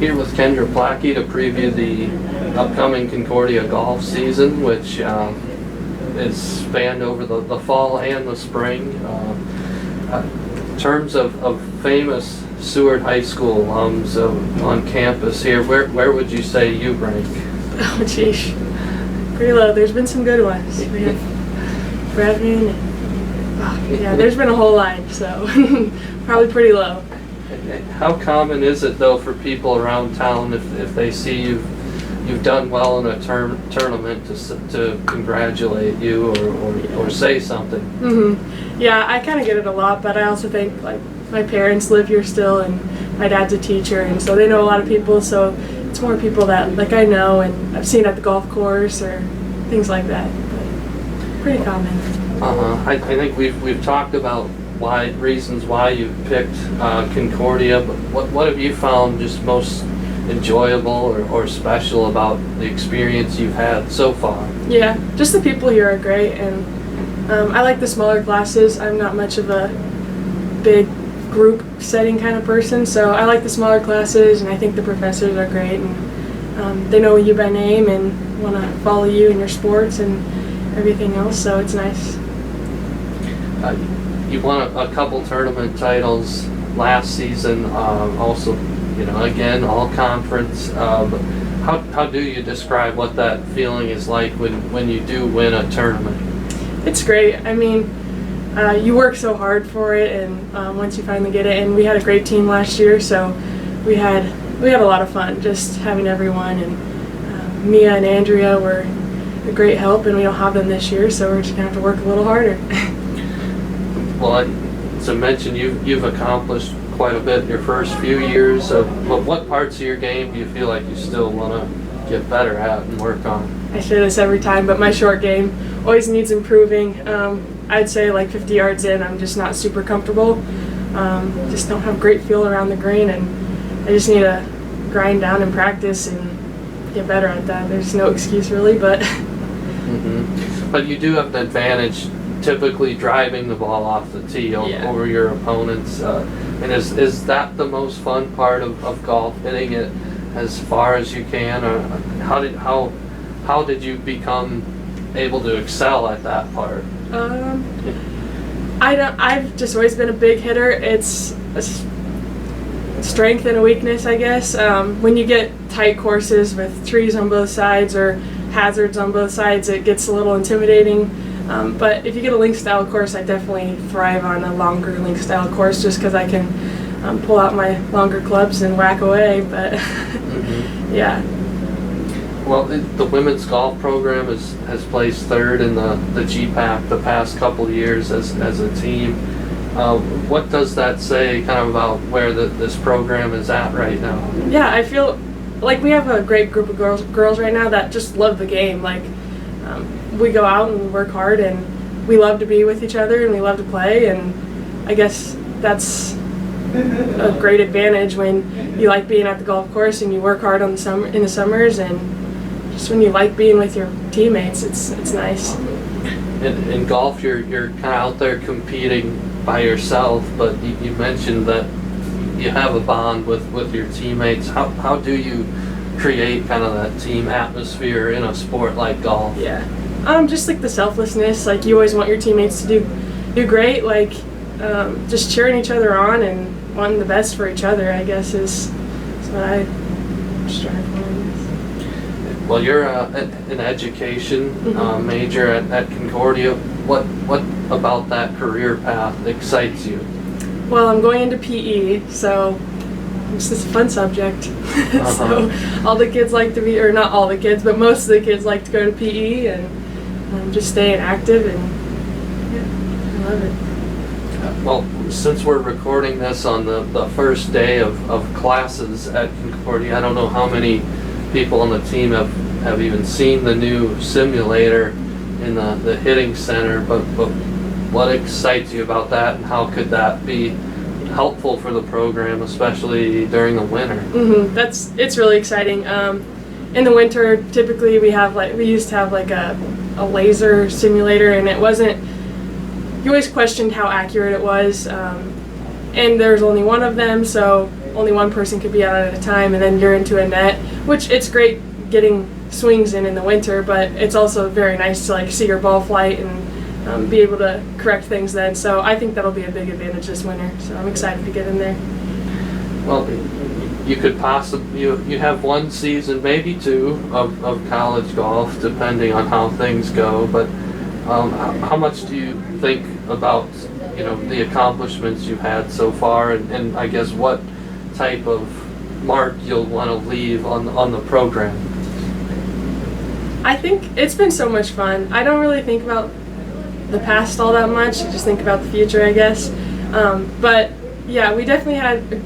Here with Kendra Placke to preview the upcoming Concordia golf season, which is spanned over the fall and the spring. In terms of famous Seward High School alums on campus here, where would you say you rank? Oh, geez. Pretty low. There's been some good ones. We have Bradman and, yeah, there's been a whole line, so probably pretty low. How common is it, though, for people around town, if they see you've done well in a tournament, to congratulate you or say something? Mm-hmm. Yeah, I kind of get it a lot, but I also think, like, my parents live here still, and my dad's a teacher, and so they know a lot of people, so it's more people that, like, I know and I've seen at the golf course or things like that. But pretty common. I think we've talked about reasons why you picked Concordia, but what have you found just most enjoyable or special about the experience you've had so far? Yeah, just the people here are great, and I like the smaller classes. I'm not much of a big group setting kind of person, so I like the smaller classes, and I think the professors are great, and they know you by name and want to follow you in your sports and everything else, so it's nice. You won a couple tournament titles last season, also, again, all conference. But how do you describe what that feeling is like when you do win a tournament? It's great. I mean, you work so hard for it, and once you finally get it, and we had a great team last year, so we had a lot of fun just having everyone, and Mia and Andrea were a great help, and we don't have them this year, so we're just gonna have to work a little harder. Well, as I mentioned, you've accomplished quite a bit in your first few years. But what parts of your game do you feel like you still want to get better at and work on? I say this every time, but my short game always needs improving. I'd say like 50 yards in, I'm just not super comfortable. Just don't have great feel around the green, and I just need to grind down and practice and get better at that. There's no excuse really, but. Mm-hmm. But you do have an advantage, typically driving the ball off the tee over your opponents. And is that the most fun part of golf, hitting it as far as you can? Or how did you become able to excel at that part? I've just always been a big hitter. It's a strength and a weakness, I guess. When you get tight courses with trees on both sides or hazards on both sides, it gets a little intimidating. But if you get a link style course, I definitely thrive on a longer link style course just because I can pull out my longer clubs and whack away. But yeah. Well, the women's golf program has placed third in the GPAC the past couple of years as a team. What does that say kind of about where this program is at right now? Yeah, I feel like we have a great group of girls right now that just love the game. Like, we go out and we work hard, and we love to be with each other, and we love to play, and I guess that's a great advantage when you like being at the golf course and you work hard in the summers, and just when you like being with your teammates, it's nice. In golf, you're kind of out there competing by yourself, but you mentioned that you have a bond with your teammates. How do you create kind of that team atmosphere in a sport like golf? Yeah. Just like the selflessness, like you always want your teammates to do great, like just cheering each other on and wanting the best for each other, I guess is what I strive for. Well, you're an education major at Concordia. What about that career path excites you? Well, I'm going into PE, so it's just a fun subject. So all the kids like to be, or not all the kids, but most of the kids like to go to PE and just staying active, and yeah, I love it. Well, since we're recording this on the first day of classes at Concordia, I don't know how many people on the team have even seen the new simulator in the hitting center, but what excites you about that, and how could that be helpful for the program, especially during the winter? It's really exciting. In the winter, typically we used to have like a laser simulator, and you always questioned how accurate it was, and there's only one of them, so only one person could be out at a time, and then you're into a net, which it's great getting swings in the winter, but it's also very nice to like see your ball flight and be able to correct things then. So I think that'll be a big advantage this winter. So I'm excited to get in there. Well, you could possibly, you have one season, maybe two, of college golf, depending on how things go, but how much do you think about, the accomplishments you've had so far, and I guess what type of mark you'll want to leave on the program? I think it's been so much fun. I don't really think about the past all that much. I just think about the future, I guess. But yeah, we definitely had a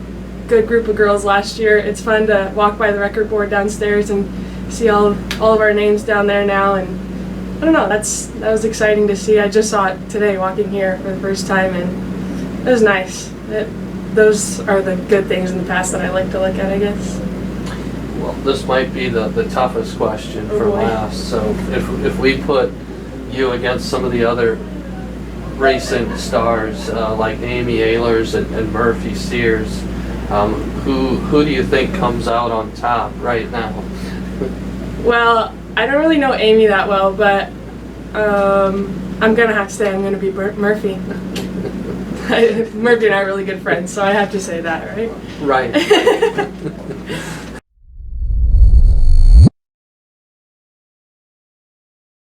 good group of girls last year. It's fun to walk by the record board downstairs and see all of our names down there now, and I don't know, that was exciting to see. I just saw it today walking here for the first time, and it was nice. Those are the good things in the past that I like to look at, I guess. Well, this might be the toughest question for last. So if we put you against some of the other recent stars like Amy Ehlers and Murphy Sears, who do you think comes out on top right now? Well, I don't really know Amy that well, but I'm gonna have to say I'm gonna be Murphy. Murphy and I are really good friends, so I have to say that, right? Right.